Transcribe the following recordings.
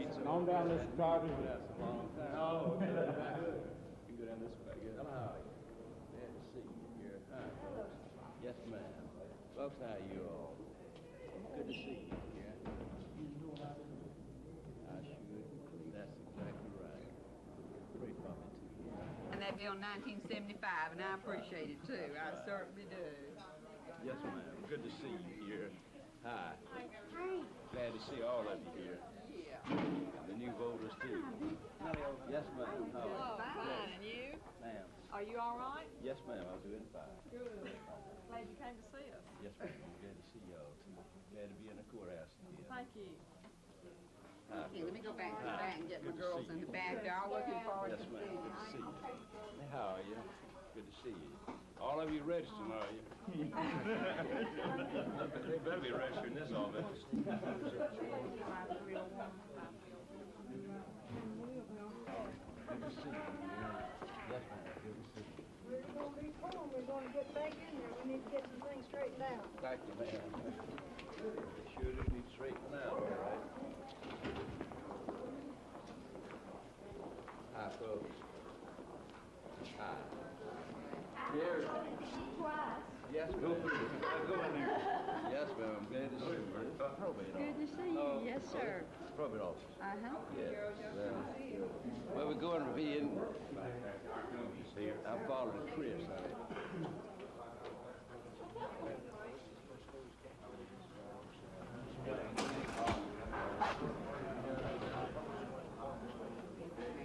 streets. On down this Carter. That's a long time. Oh, okay. Good. You can go down this way. Good. How are you? Glad to see you here. Hi. Yes, ma'am. Folks, how are you all? Good to see you here. I should. That's exactly right. Great talking to you. And that bill 1975, and I appreciate it too. I certainly do. Yes, ma'am. Good to see you here. Hi. Glad to see all of you here. The new voters too. Yes, ma'am. Oh, fine. And you? Ma'am. Are you all right? Yes, ma'am. I'm doing fine. Good. Glad you came to see us. Yes, ma'am. I'm glad to see y'all too. Glad to be in the courthouse again. Thank you. Hi. Okay, let me go back to the back and get my girls in the back. They're all looking forward Yes, to ma'am. seeing Good to see you. you. How are you? Good to see you. All of you registered, are you? They better be registered in this office. Good to see you. Yes, ma'am. Good to see you. We're going to be calm. We're going to get back in there. We need to get some things straightened out. Thank you, ma'am. They sure do need straightened out, all right? Hi, folks. Hi. Here. Yes, ma'am. Yes, ma'am. I'm glad to see you. Probate Good to see you. Yes, sir. Probate office. Uh-huh. Yes. Well, we're going to be in. I'm following Chris.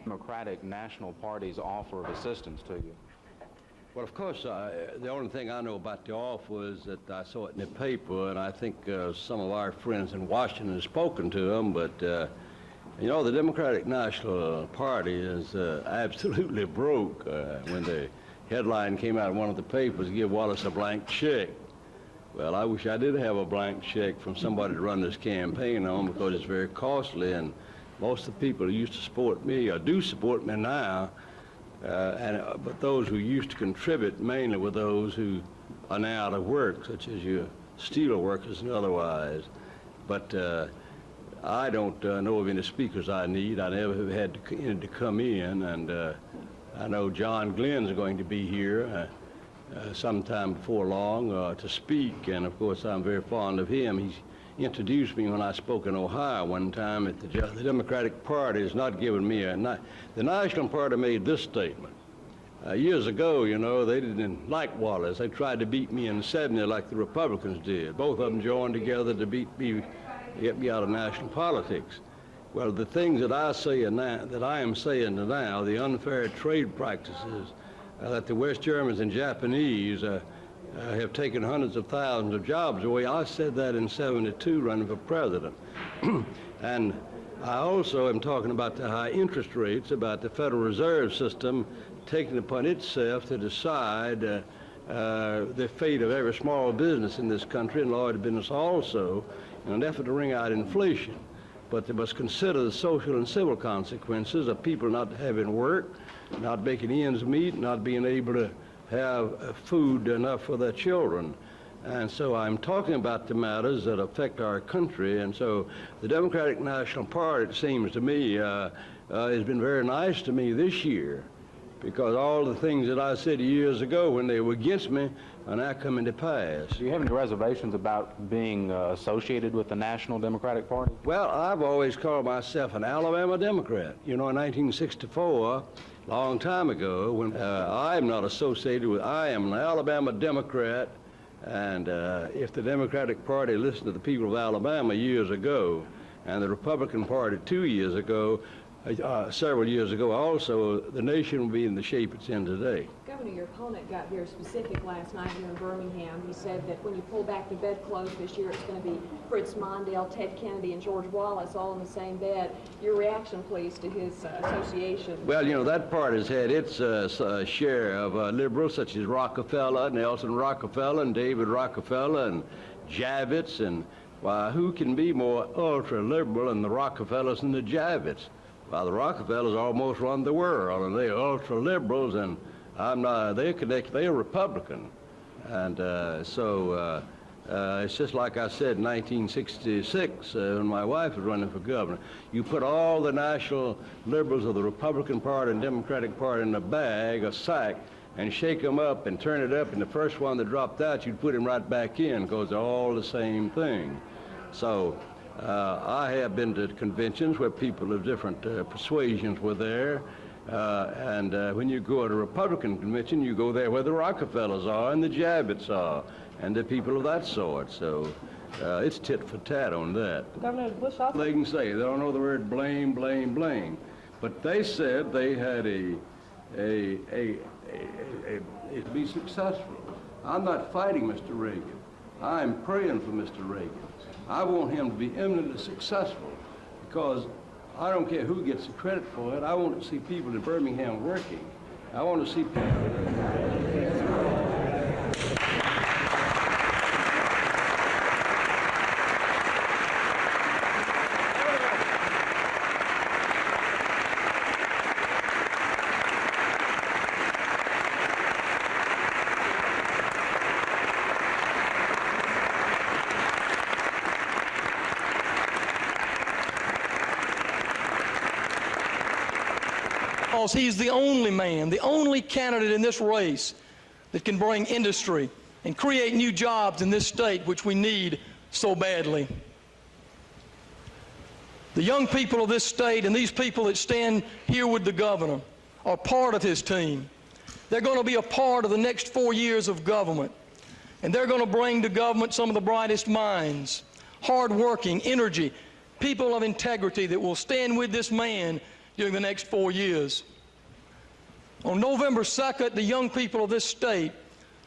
Democratic National Party's offer of assistance to you? Well, of course, the only thing I know about the offer is that I saw it in the paper, and I think some of our friends in Washington have spoken to them, but, you know, the Democratic National Party is absolutely broke. When the headline came out in one of the papers, give Wallace a blank check. Well, I wish I did have a blank check from somebody to run this campaign on, because it's very costly, and most of the people who used to support me, or do support me now, but those who used to contribute mainly were those who are now out of work, such as your steel workers and otherwise. But I don't know of any speakers I need. I never have had any to come in, and I know John Glenn's going to be here sometime before long to speak, and of course I'm very fond of him. He's introduced me when I spoke in Ohio one time at the Democratic Party has not given me the National Party made this statement. Years ago, you know, they didn't like Wallace. They tried to beat me in 70 like the Republicans did. Both of them joined together to get me out of national politics. Well, the things that I say now, that I am saying now, the unfair trade practices that the West Germans and Japanese have taken hundreds of thousands of jobs away. I said that in '72 running for president. And I also am talking about the high interest rates, about the Federal Reserve System taking upon itself to decide the fate of every small business in this country and large business also, in an effort to wring out inflation. But they must consider the social and civil consequences of people not having work, not making ends meet, not being able to have food enough for their children. And so I'm talking about the matters that affect our country. And so the Democratic National Party, it seems to me, has been very nice to me this year, because all the things that I said years ago when they were against me are now coming to pass. Do you have any reservations about being associated with the National Democratic Party? Well, I've always called myself an Alabama Democrat. You know, in 1964, a long time ago, when I'm not associated with, I am an Alabama Democrat, and if the Democratic Party listened to the people of Alabama years ago, and the Republican Party 2 years ago, several years ago also, the nation will be in the shape it's in today. Governor, your opponent got very specific last night here in Birmingham. He said that when you pull back the bedclothes this year, it's going to be Fritz Mondale, Ted Kennedy, and George Wallace all in the same bed. Your reaction, please, to his association? Well, you know, that party's had its share of liberals such as Rockefeller, Nelson Rockefeller, and David Rockefeller, and Javits, and why, who can be more ultra-liberal than the Rockefellers and the Javits? Well, the Rockefellers almost run the world, and they're ultra-liberals, and I'm not, they're Republican. And so It's just like I said in 1966 when my wife was running for governor. You put all the national liberals of the Republican Party and Democratic Party in a bag, a sack, and shake them up and turn it up, and the first one that dropped out, you'd put him right back in because they're all the same thing. So I have been to conventions where people of different persuasions were there. And when you go to a Republican convention, you go there where the Rockefellers are and the Jabbets are and the people of that sort. So it's tit for tat on that. Governor Bush also... They can say, they don't know the word blame, blame, blame. But they said they had to be successful. I'm not fighting Mr. Reagan. I'm praying for Mr. Reagan. I want him to be eminently successful because I don't care who gets the credit for it. I want to see people in Birmingham working. I want to see people... Because he's the only man, the only candidate in this race that can bring industry and create new jobs in this state, which we need so badly. The young people of this state and these people that stand here with the governor are part of his team. They're going to be a part of the next 4 years of government, and they're going to bring to government some of the brightest minds, hard-working, energy, people of integrity that will stand with this man during the next 4 years. On November 2nd, the young people of this state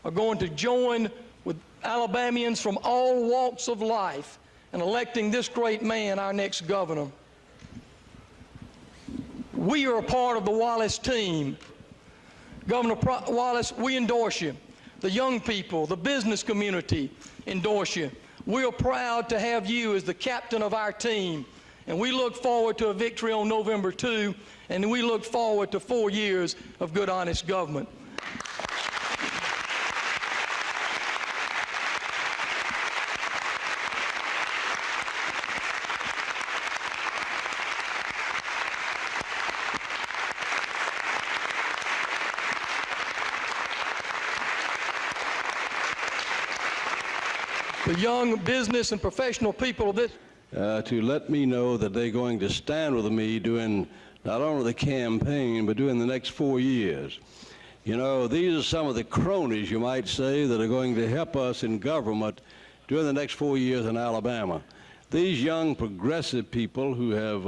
are going to join with Alabamians from all walks of life in electing this great man our next governor. We are a part of the Wallace team. Governor Wallace, we endorse you. The young people, the business community endorse you. We are proud to have you as the captain of our team. And we look forward to a victory on November 2, and we look forward to 4 years of good, honest government. The young business and professional people of this to let me know that they're going to stand with me during not only the campaign, but during the next 4 years. You know, these are some of the cronies, you might say, that are going to help us in government during the next 4 years in Alabama. These young progressive people who have,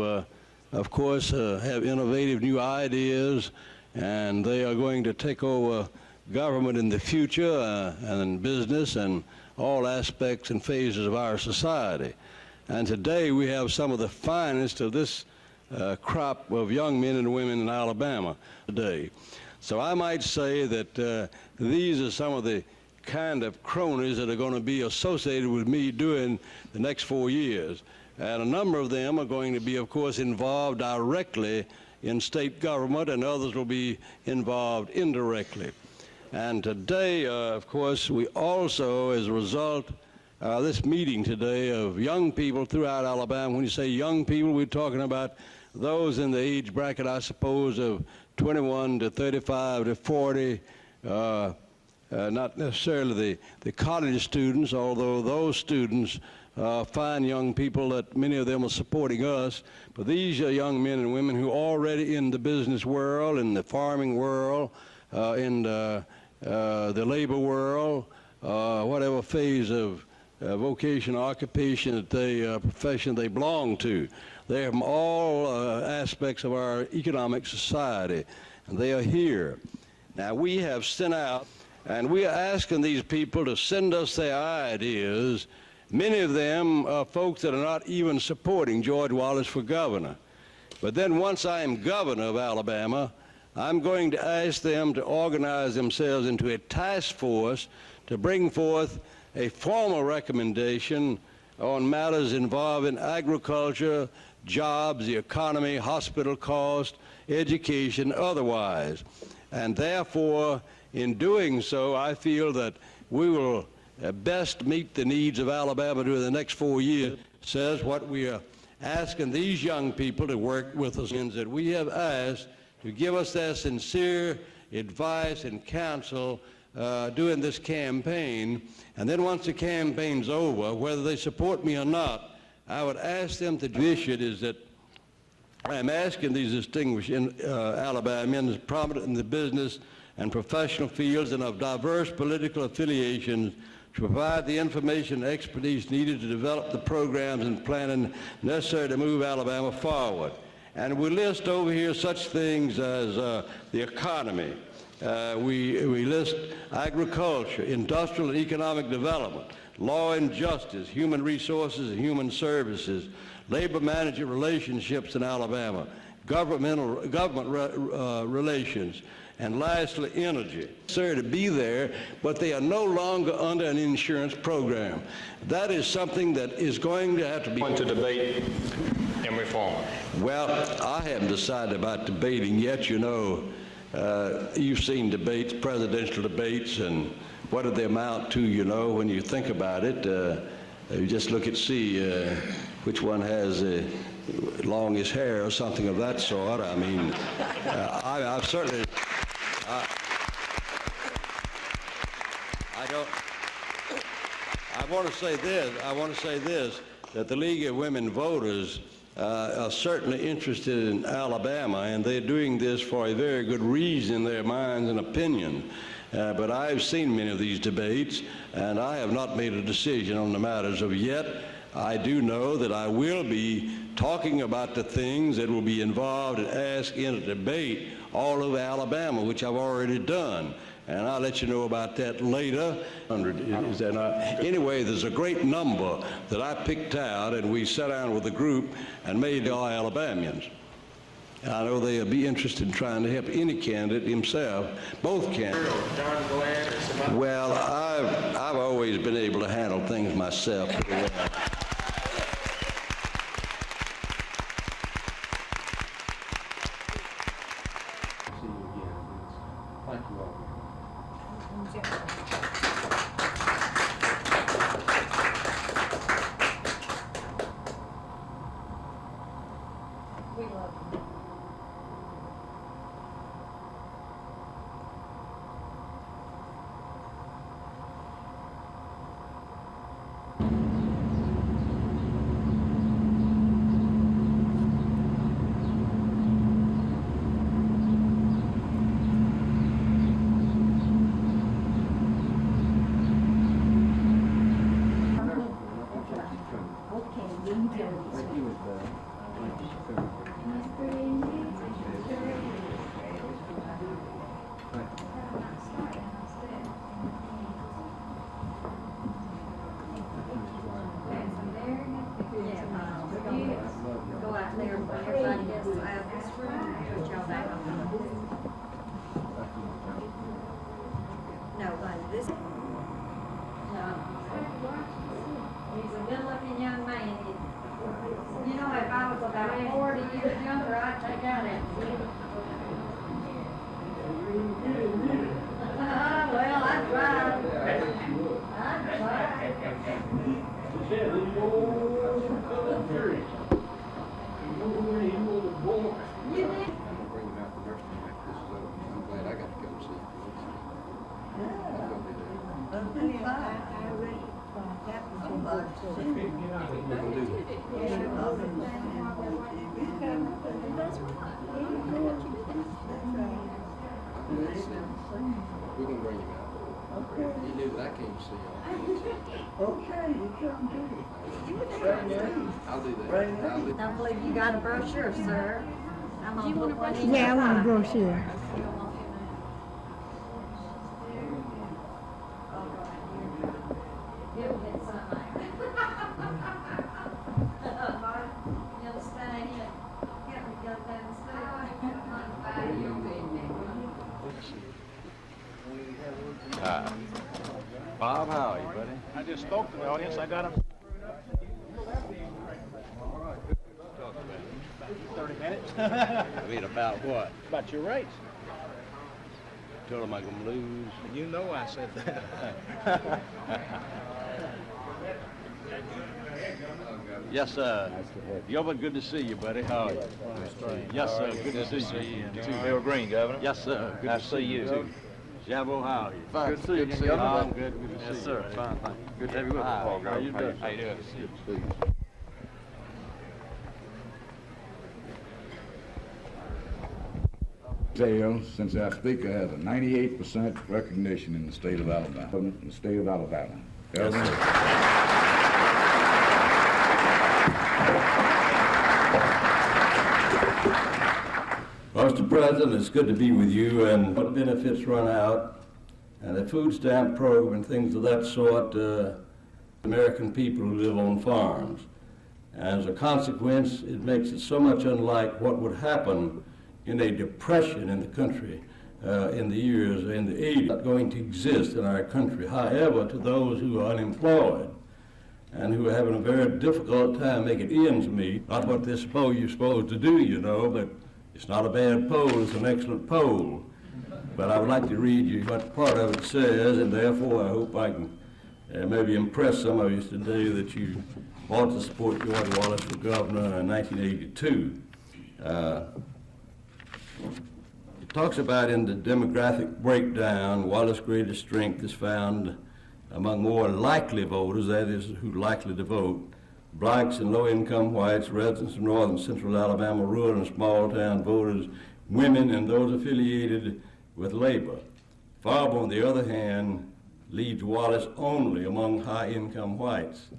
of course, have innovative new ideas, and they are going to take over government in the future and in business and all aspects and phases of our society. And today we have some of the finest of this crop of young men and women in Alabama today. So I might say that these are some of the kind of cronies that are going to be associated with me during the next 4 years. And a number of them are going to be, of course, involved directly in state government, and others will be involved indirectly. And today, of course, we also, as a result this meeting today of young people throughout Alabama. When you say young people, we're talking about those in the age bracket, I suppose, of 21 to 35 to 40, not necessarily the college students, although those students fine young people that many of them are supporting us. But these are young men and women who are already in the business world, in the farming world, in the labor world, whatever phase of vocation, occupation that profession they belong to. They are from all aspects of our economic society, and they are here. Now we have sent out, and we are asking these people to send us their ideas. Many of them are folks that are not even supporting George Wallace for governor. But then once I am governor of Alabama, I'm going to ask them to organize themselves into a task force to bring forth a formal recommendation on matters involving agriculture, jobs, the economy, hospital cost, education, otherwise. And therefore, in doing so, I feel that we will best meet the needs of Alabama during the next 4 years says what we are asking these young people to work with us is that we have asked to give us their sincere advice and counsel during this campaign. And then once the campaign's over, whether they support me or not, I would ask them to do it is that I'm asking these distinguished Alabamians prominent in the business and professional fields and of diverse political affiliations to provide the information and expertise needed to develop the programs and planning necessary to move Alabama forward. And we list over here such things as the economy. We list agriculture, industrial and economic development, law and justice, human resources and human services, labor management relationships in Alabama, government relations, and lastly, energy. Sir, to be there, but they are no longer under an insurance program. That is something that is going to have to be... Want to debate and reform? Well, I haven't decided about debating yet. You know, you've seen debates, presidential debates, and what do they amount to, you know, when you think about it. You just look and see which one has longest hair or something of that sort. I mean, I've certainly... I want to say this, that the League of Women Voters are certainly interested in Alabama, and they're doing this for a very good reason in their minds and opinion. But I've seen many of these debates, and I have not made a decision on the matters of yet. I do know that I will be talking about the things that will be involved and asked in a debate all over Alabama, which I've already done. And I'll let you know about that later. Is there not? Anyway, there's a great number that I picked out, and we sat down with a group and made all Alabamians. And I know they'll be interested in trying to help any candidate himself, both candidates. Well, I've always been able to handle things myself pretty well. Thank you all. We love you. Go out there and everybody gets out of this room, put y'all back on the No, but this. No. He's a good-looking young man. You know, if I was about 40 years younger, I'd take out that. Well, I'd try. I'd try. You did. We're going to bring him out. Okay. He knew that I came to see y'all. Okay, you come do. I'll do that. I believe you got a brochure, sir. I'm gonna put one in Yeah, I your want a pocket. brochure. You'll get some. You'll stay in. You'll stay. Bob, how are you, buddy? I just spoke to the audience. I got them. 30 minutes. I mean, about what? About your rates. tell them I'm going to lose. You know I said that. Yes, sir. Gilbert, good to see you, buddy. How are you? Yes, sir. Good to see you. Bill Green, Governor. Yes, sir. Good Nice to see you, too. Jabbo, how are you? Fine. Good to see you. Good to see you. I'm good. Good to see you. Yes, sir. Fine, thank you. Good to have you with us. Hi. How you doing? How you doing? Good to see you. Tell, since our speaker has a 98% recognition in the state of Alabama. In the state of Alabama. Yes, sir. Mr. President, it's good to be with you, and what benefits run out, and the food stamp program and things of that sort, American people who live on farms. And as a consequence, it makes it so much unlike what would happen in a depression in the country in the years in the 80s. Not going to exist in our country. However, to those who are unemployed and who are having a very difficult time making ends meet, not what you're supposed to do, you know, but it's not a bad poll, it's an excellent poll. But I would like to read you what part of it says, and therefore I hope I can maybe impress some of you today that you ought to support George Wallace for governor in 1982. It talks about in the demographic breakdown, Wallace's greatest strength is found among more likely voters, that is, who likely to vote, blacks and low-income whites, residents of northern central Alabama, rural and small-town voters, women, and those affiliated with labor. Farber, on the other hand, leads Wallace only among high-income whites.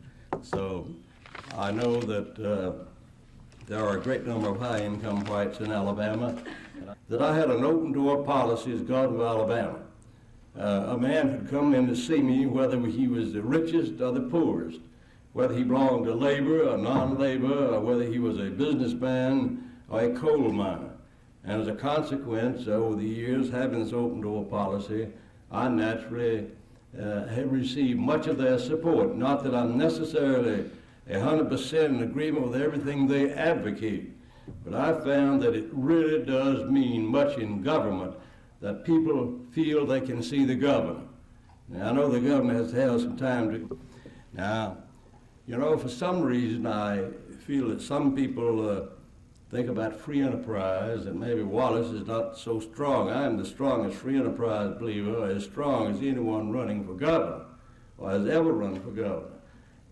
So I know that there are a great number of high-income whites in Alabama, that I had an open-door policy as governor of Alabama. A man could come in to see me whether he was the richest or the poorest, whether he belonged to labor or non-labor, or whether he was a businessman or a coal miner. And as a consequence, over the years, having this open-door policy, I naturally have received much of their support. Not that I'm necessarily 100% in agreement with everything they advocate, but I found that it really does mean much in government that people feel they can see the governor. Now, I know the governor has to have some time to... Now, you know, for some reason, I feel that some people think about free enterprise, and maybe Wallace is not so strong. I am the strongest free enterprise believer, as strong as anyone running for governor, or has ever run for governor.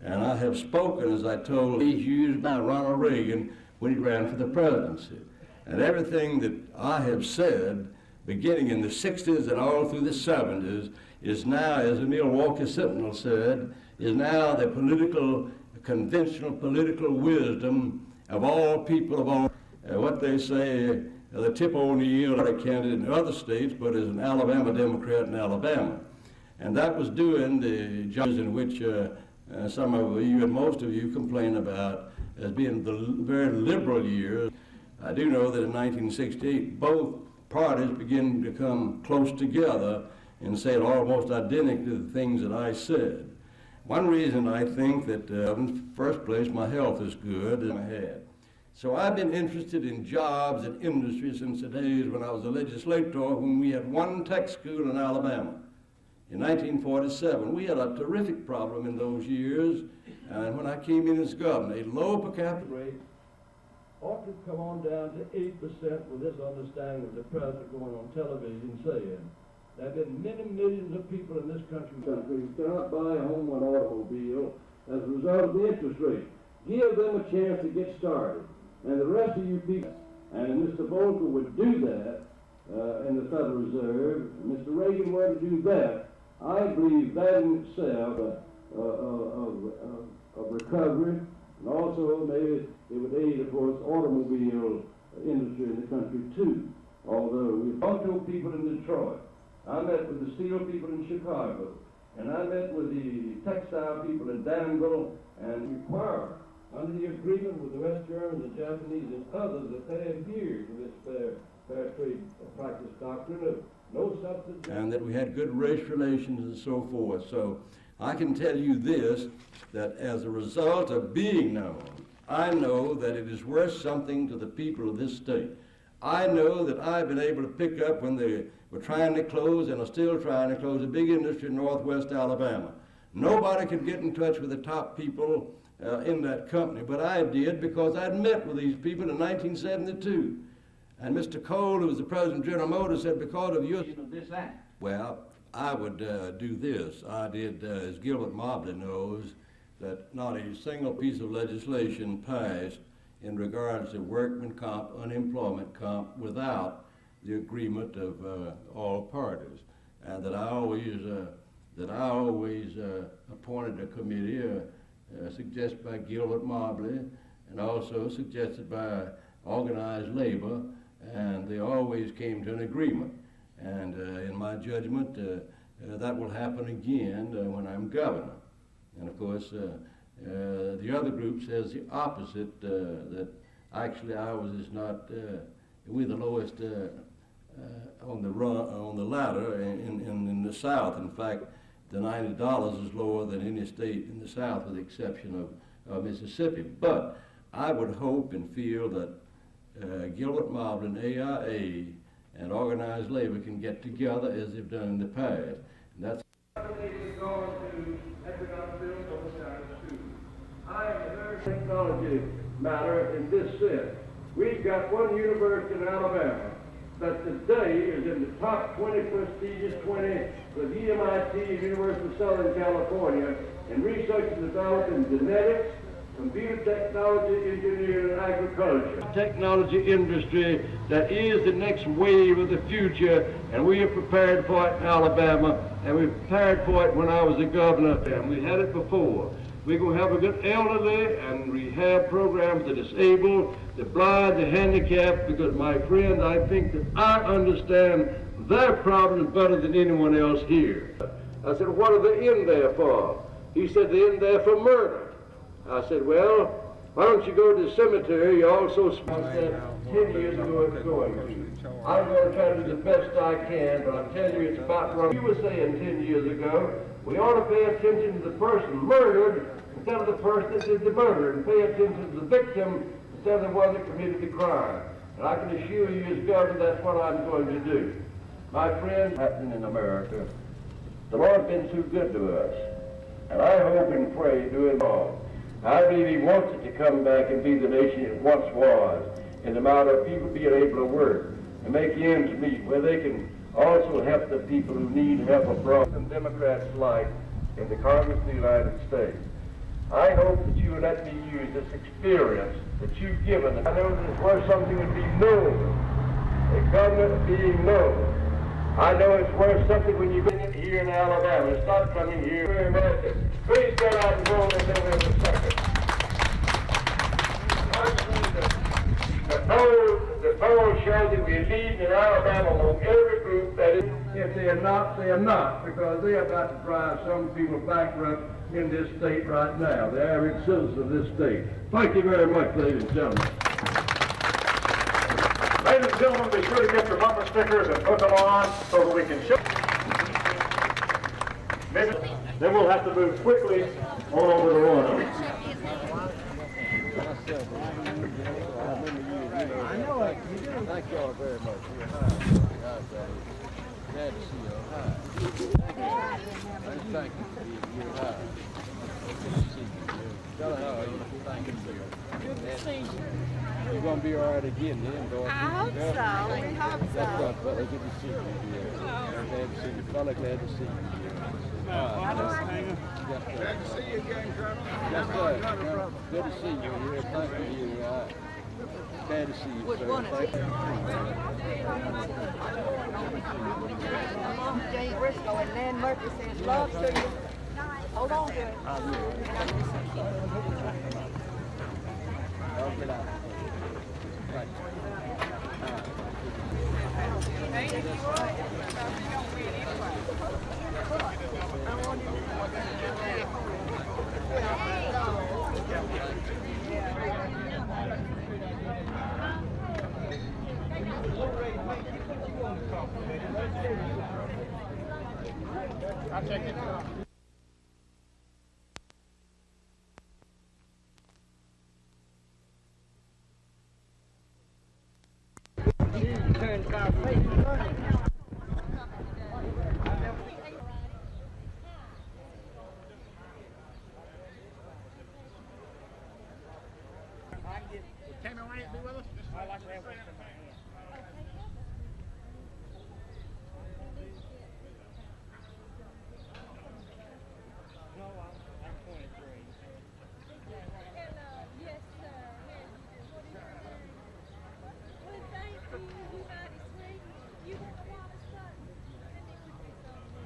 And I have spoken, as I told, he's used by Ronald Reagan when he ran for the presidency. And everything that I have said, beginning in the 60s and all through the 70s, is now, as the Milwaukee Sentinel said, is now the conventional political wisdom of all people of all, what they say, the Tip O'Neill, not a candidate in other states, but as an Alabama Democrat in Alabama. And that was during the jobs in which some of you and most of you complain about as being the very liberal years. I do know that in 1968, both parties began to come close together and said almost identical to the things that I said. One reason I think that, in the first place, my health is good as I had. So I've been interested in jobs and industry since the days when I was a legislator, when we had one tech school in Alabama. In 1947, we had a terrific problem in those years, and when I came in as governor, a low per capita rate ought to come on down to 8% with this understanding of the president going on television saying, there have been many millions of people in this country who cannot buy a home or an automobile as a result of the interest rate. Give them a chance to get started. And the rest of you people, and Mr. Volcker would do that in the Federal Reserve, Mr. Reagan were to do that, I believe that in itself of recovery, and also maybe it would aid, of course, automobile industry in the country too. Although we talked to people in Detroit, I met with the steel people in Chicago, and I met with the textile people in Danville, and require, under the agreement with the West Germans, the Japanese, and others, that they adhere to this fair trade practice doctrine of no substance. And that we had good race relations and so forth. So I can tell you this, that as a result of being known, I know that it is worth something to the people of this state. I know that I've been able to pick up when they were trying to close and are still trying to close a big industry in northwest Alabama. Nobody could get in touch with the top people in that company, but I did because I'd met with these people in 1972. And Mr. Cole, who was the president of General Motors, said, because of your... This act. Well, I would do this. I did, as Gilbert Mobley knows, that not a single piece of legislation passed in regards to workman comp, unemployment comp, without the agreement of all parties, and that I always appointed a committee suggested by Gilbert Mobley and also suggested by organized labor, and they always came to an agreement. And in my judgment, that will happen again when I'm governor. And of course, the other group says the opposite, that actually ours is not, we're the lowest on the ladder in the South. In fact, the $90 is lower than any state in the South with the exception of Mississippi. But I would hope and feel that Gilbert Mobley and AIA and organized labor can get together as they've done in the past. And that's I am a very technology matter in this sense. We've got one university in Alabama that today is in the top 20 prestigious 20 with MIT, University of Southern California, in research and development in genetics, computer technology, engineering, and agriculture. Technology industry that is the next wave of the future, and we are prepared for it in Alabama, and we prepared for it when I was the governor, and we had it before. We're going to have a good elderly and rehab program for the disabled, the blind, the handicapped, because, my friend, I think that I understand their problems better than anyone else here. I said, what are they in there for? He said, they're in there for murder. I said, well, why don't you go to the cemetery? You also said 10 years ago it's going to. I'm going to try to do the best I can, but I'm telling you it's about wrong. You were saying 10 years ago, we ought to pay attention to the person murdered instead of the person that did the murder, and pay attention to the victim instead of the one that committed the crime. And I can assure you as governor that's what I'm going to do. My friend, happening in America, the Lord's been too good to us. And I hope and pray do it all. I believe he wants it to come back and be the nation it once was, in the matter of people being able to work and make ends meet, where they can also help the people who need help abroad, and Democrats like in the Congress of the United States. I hope that you would let me use this experience that you've given. I know that it's worth something to be known, a government being known. I know it's worth something when you bring it here in Alabama. It's not coming here in America. Please get out and vote on November 2nd. The polls show that we lead in Alabama among every group that is. If they are not, they are not, because they are about to drive some people bankrupt in this state right now, the average citizens of this state. Thank you very much, ladies and gentlemen. Ladies and gentlemen, be sure to get your bumper stickers and put them on so that we can show. Then we'll have to move quickly on over to Roanoke. I know it. You do. Thank you all very much. You're glad to see you. Thank you. You're high. Good to see you. Tell her how you. Thank you. Good to see you. You're going to be all right again, then, Dorothy. I hope so. I hope so. That's right, fella. Good to see you. Glad to see you. Fella, glad to see you. Glad to see you again, Colonel. Yes, sir. Good to see you. We're thanking you. Glad to see you, sir. Thank you. Along Jane Briscoe and Nan Murphy says love to you. Hold on to it. I'll get out. Thank I'll take it. Tammy, why not be with us? I'd like to have one. No, I'm 23. Yes, sir. What is your name? Well, thank you. You mighty sweet. You want a wallet button? Let me put this on you.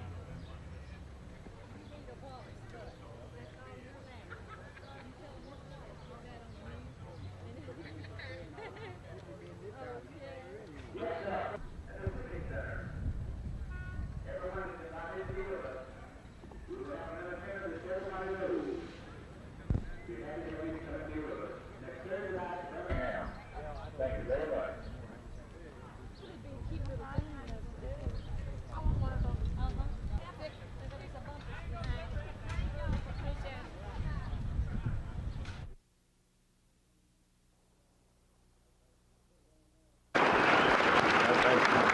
You need a wallet button. That's all you're allowed. You tell them what size you got on you. Thank you very much.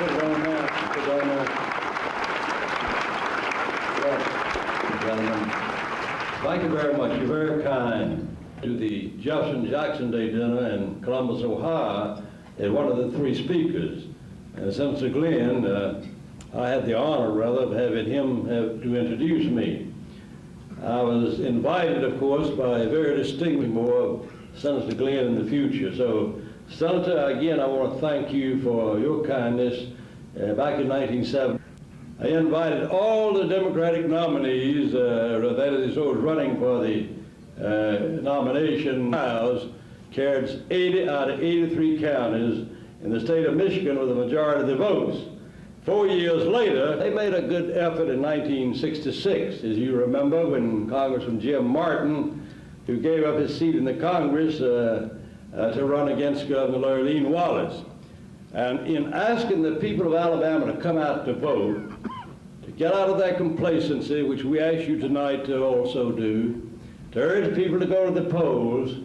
Put it on now. Put it on now. Yes, gentlemen. Thank you very much. You're very kind. To the Jefferson-Jackson Day dinner in Columbus, Ohio, as one of the three speakers. And Senator Glenn, I had the honor, rather, of having him to introduce me. I was invited, of course, by a very distinguished member of Senator Glenn in the future. So, Senator, again, I want to thank you for your kindness. Back in 1970, I invited all the Democratic nominees, that is, those running for the nomination, carried 80 out of 83 counties in the state of Michigan with a majority of the votes. 4 years later, they made a good effort in 1966, as you remember, when Congressman Jim Martin, who gave up his seat in the Congress to run against Governor Lurleen Wallace. And in asking the people of Alabama to come out to vote, to get out of that complacency, which we ask you tonight to also do, to urge people to go to the polls,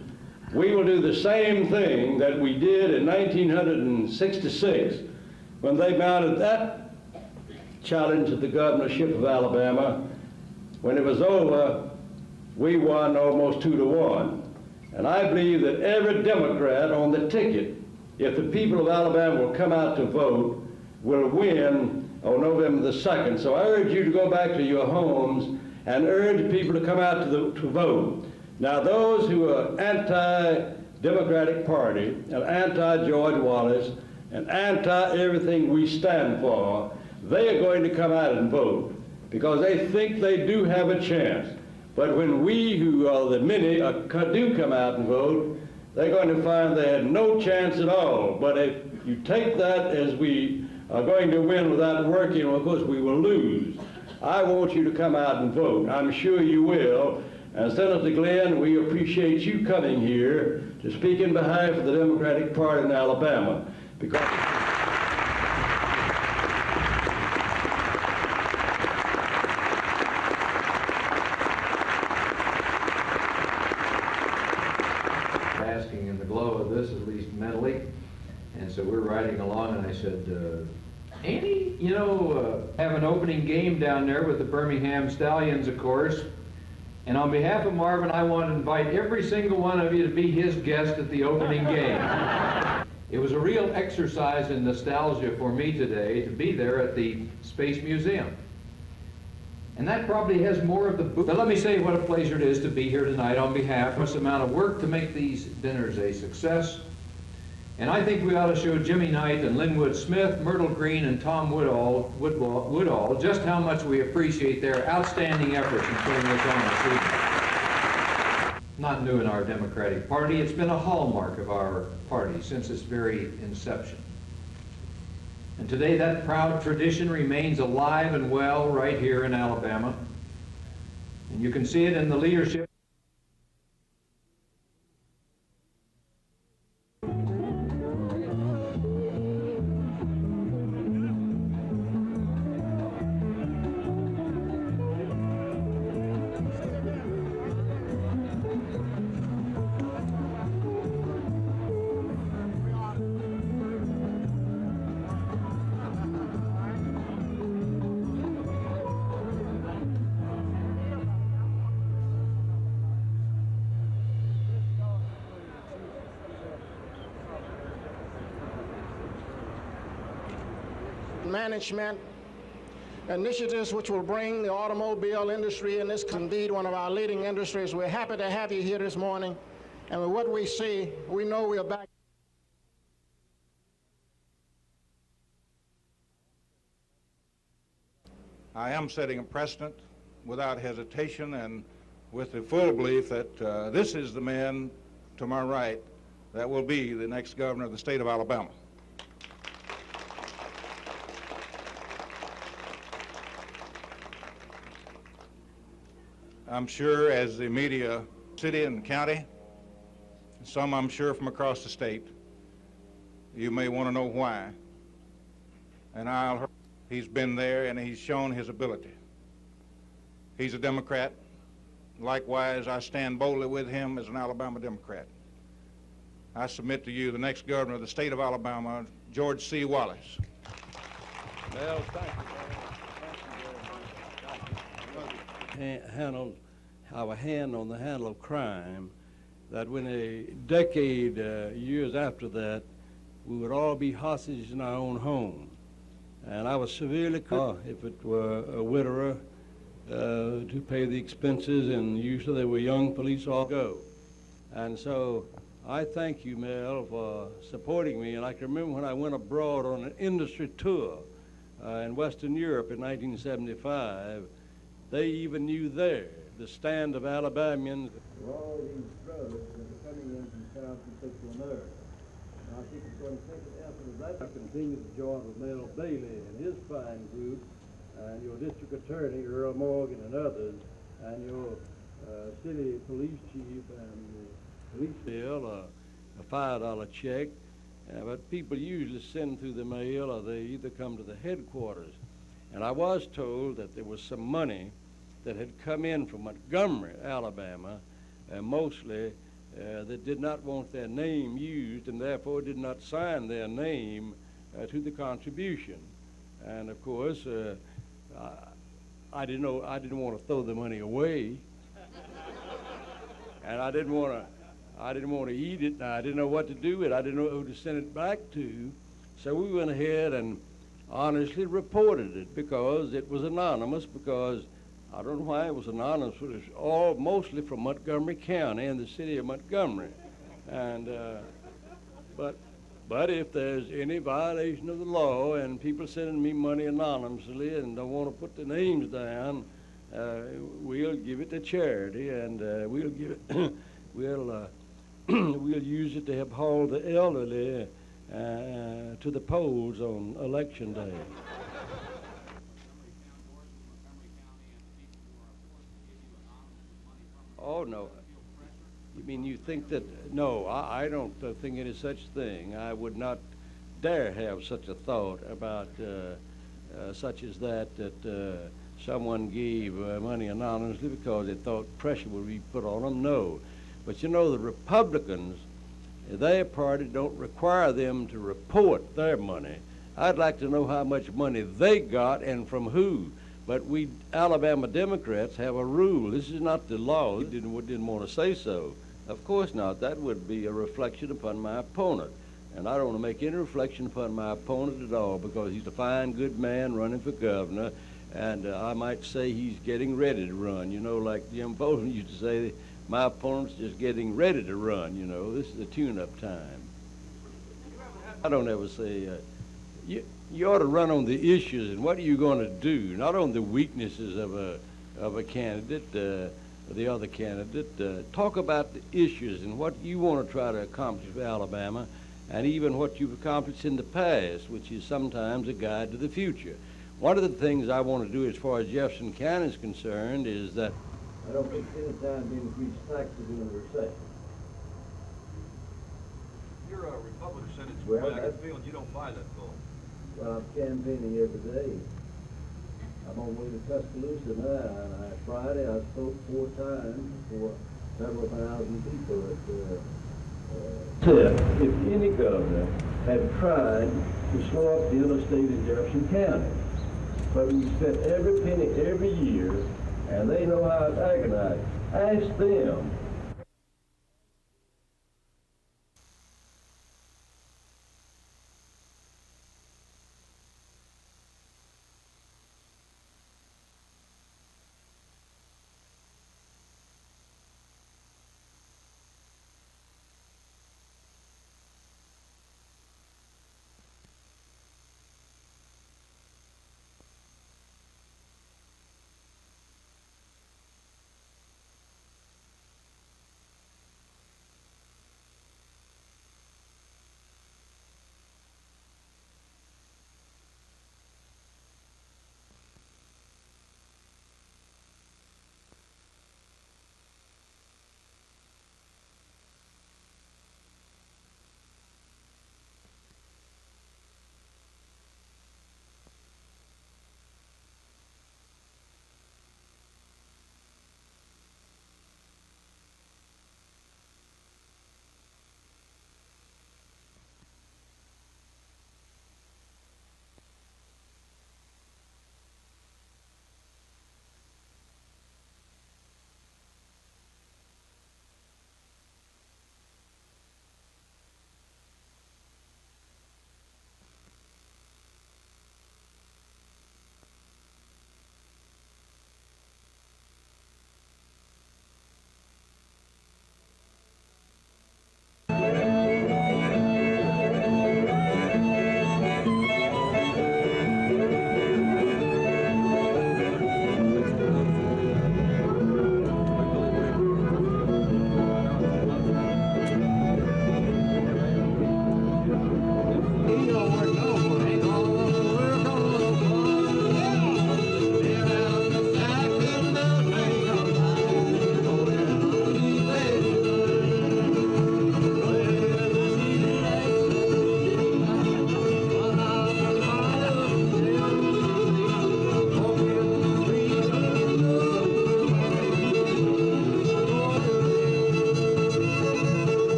we will do the same thing that we did in 1966 when they mounted that challenge at the governorship of Alabama. When it was over, we won almost 2-1. And I believe that every Democrat on the ticket, if the people of Alabama will come out to vote, will win on November the 2nd. So I urge you to go back to your homes and urge people to come out to vote. Now, those who are anti-Democratic Party and anti-George Wallace and anti-everything we stand for, they are going to come out and vote because they think they do have a chance. But when we, who are the many, do come out and vote, they're going to find they had no chance at all. But if you take that as we are going to win without working, well, of course we will lose. I want you to come out and vote. I'm sure you will. And Senator Glenn, we appreciate you coming here to speak in behalf of the Democratic Party in Alabama. Because basking in the glow of this, at least mentally. And so we're riding along, and I said, Andy, you know, have an opening game down there with the Birmingham Stallions, of course. And on behalf of Marvin, I want to invite every single one of you to be his guest at the opening game. It was a real exercise in nostalgia for me today to be there at the Space Museum. And that probably has more of the booth. But let me say what a pleasure it is to be here tonight on behalf of this amount of work to make these dinners a success. And I think we ought to show Jimmy Knight and Linwood Smith, Myrtle Green, and Tom Woodall just how much we appreciate their outstanding efforts in putting this on this evening. Not new in our Democratic Party. It's been a hallmark of our party since its very inception. And today that proud tradition remains alive and well right here in Alabama. And you can see it in the leadership. management, initiatives which will bring the automobile industry in this indeed one of our leading industries. We're happy to have you here this morning, and with what we see, we know we are back. I am setting a precedent without hesitation and with the full belief that this is the man to my right that will be the next governor of the state of Alabama. I'm sure as the media, city and county, some I'm sure from across the state, you may want to know why. And he's been there and he's shown his ability. He's a Democrat. Likewise, I stand boldly with him as an Alabama Democrat. I submit to you the next governor of the state of Alabama, George C. Wallace. Well, thank you. Have a hand on the handle of crime, that when a decade, years after that, we would all be hostages in our own home. And I was severely critical if it were a widower to pay the expenses, and usually they were young police all go. And so I thank you, Mel, for supporting me. And I can remember when I went abroad on an industry tour in Western Europe in 1975, they even knew there the stand of Alabamians. All these drugs that are coming in from South Central America. I think it's going to take it after that. I continue to join with Mel Bailey and his fine group, and your district attorney, Earl Morgan, and others, and your city police chief and the police bill, a $5 check. But people usually send through the mail, or they either come to the headquarters. And I was told that there was some money that had come in from Montgomery, Alabama, mostly that did not want their name used and therefore did not sign their name to the contribution. And of course, I didn't want to throw the money away, and I didn't want to eat it. And I didn't know what to do with it. I didn't know who to send it back to. So we went ahead and honestly reported it because it was anonymous. Because I don't know why it was anonymous, but it's all mostly from Montgomery County and the city of Montgomery. And but if there's any violation of the law and people sending me money anonymously and don't want to put their names down, we'll give it to charity, and we'll give it we'll use it to help haul the elderly to the polls on election day. Oh, no. You mean you think that? No, I don't think any such thing. I would not dare have such a thought about such as that someone gave money anonymously because they thought pressure would be put on them. No. But you know, the Republicans, their party don't require them to report their money. I'd like to know how much money they got and from who. But we Alabama Democrats have a rule. This is not the law. We didn't want to say so. Of course not. That would be a reflection upon my opponent. And I don't want to make any reflection upon my opponent at all, because he's a fine, good man running for governor. And I might say he's getting ready to run. You know, like Jim Bolton used to say, my opponent's just getting ready to run. You know, this is a tune-up time. I don't ever say, you ought to run on the issues and what are you going to do, not on the weaknesses of a candidate, the other candidate. Talk about the issues and what you want to try to accomplish for Alabama, and even what you've accomplished in the past, which is sometimes a guide to the future. One of the things I want to do as far as Jefferson County is concerned is that I don't think any time being increased taxes in a recession. You're a Republican senator, well, I get the feeling you don't buy that bill. Well, I'm campaigning every day. I'm on my way to Tuscaloosa now, and Friday I spoke 4 times before several thousand people if any governor had tried to slow up the interstate in Jefferson County. But we spent every penny every year, and they know how it's agonized. Ask them.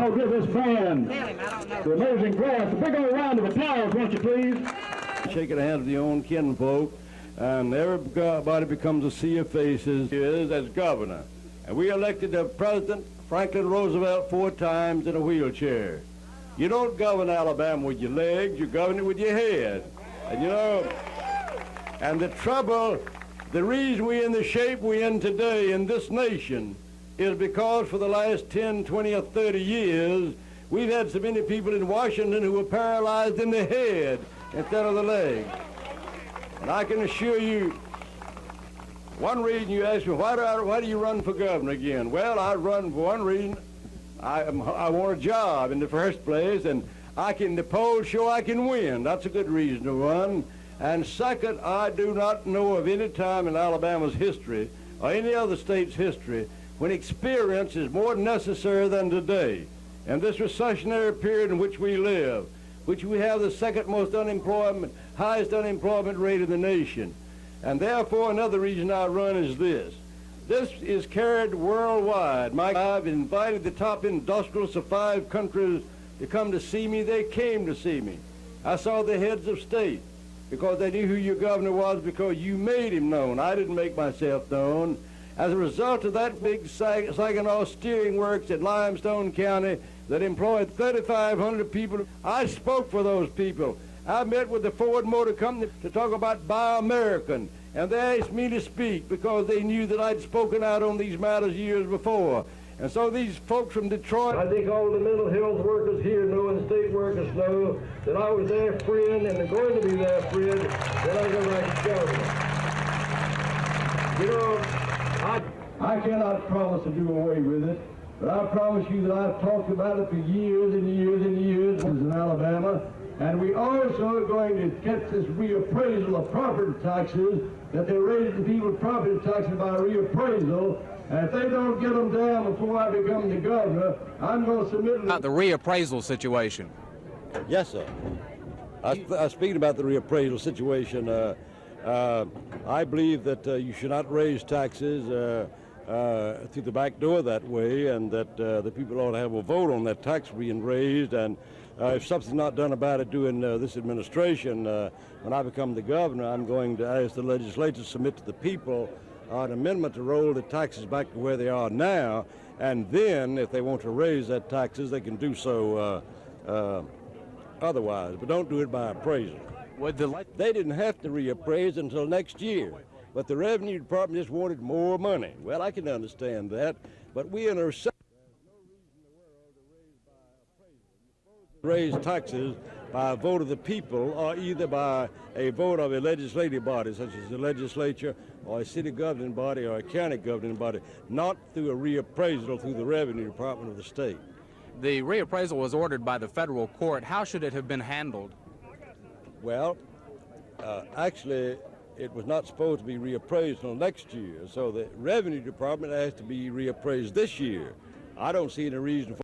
Y'all give this band the amazing grass a big old round of applause, won't you please? Shaking the hand of your own kinfolk, and everybody becomes a sea of faces as governor. And we elected President Franklin Roosevelt 4 times in a wheelchair. You don't govern Alabama with your legs, you govern it with your head. And you know, and the reason we're in the shape we're in today in this nation is because for the last 10, 20, or 30 years, we've had so many people in Washington who were paralyzed in the head instead of the leg. And I can assure you, one reason you ask me, why do you run for governor again? Well, I run for one reason. I want a job in the first place, and the polls show I can win. That's a good reason to run. And second, I do not know of any time in Alabama's history or any other state's history when experience is more necessary than today. And this recessionary period in which we live, which we have the second most unemployment, highest unemployment rate in the nation. And therefore, another reason I run is this. This is carried worldwide. I've invited the top industrialists of 5 countries to come to see me. They came to see me. I saw the heads of state because they knew who your governor was because you made him known. I didn't make myself known. As a result of that big Saginaw Steering Works in Limestone County that employed 3,500 people, I spoke for those people. I met with the Ford Motor Company to talk about Buy American, and they asked me to speak because they knew that I'd spoken out on these matters years before. And so these folks from Detroit, I think all the mental health workers here know and state workers know that I was their friend and they're going to be their friend when I go back to government. You know, I cannot promise to do away with it, but I promise you that I've talked about it for years and years and years in Alabama. And we also are going to get this reappraisal of property taxes, that they're raising the people's property taxes by reappraisal. And if they don't get them down before I become the governor, I'm going to submit it. About the reappraisal situation. Yes, sir. Speaking about the reappraisal situation, I believe that you should not raise taxes through the back door that way, and that the people ought to have a vote on that tax being raised. And if something's not done about it during this administration, when I become the governor, I'm going to ask the legislature to submit to the people an amendment to roll the taxes back to where they are now, and then if they want to raise that taxes, they can do so otherwise, but don't do it by appraisal. They didn't have to reappraise until next year, but the Revenue Department just wanted more money. Well, I can understand that, but we in a recession. Raise taxes by a vote of the people or either by a vote of a legislative body such as the legislature or a city governing body or a county governing body, not through a reappraisal through the Revenue Department of the state. The reappraisal was ordered by the federal court. How should it have been handled? Well, actually, it was not supposed to be reappraised until next year, so the Revenue Department has to be reappraised this year. I don't see any reason for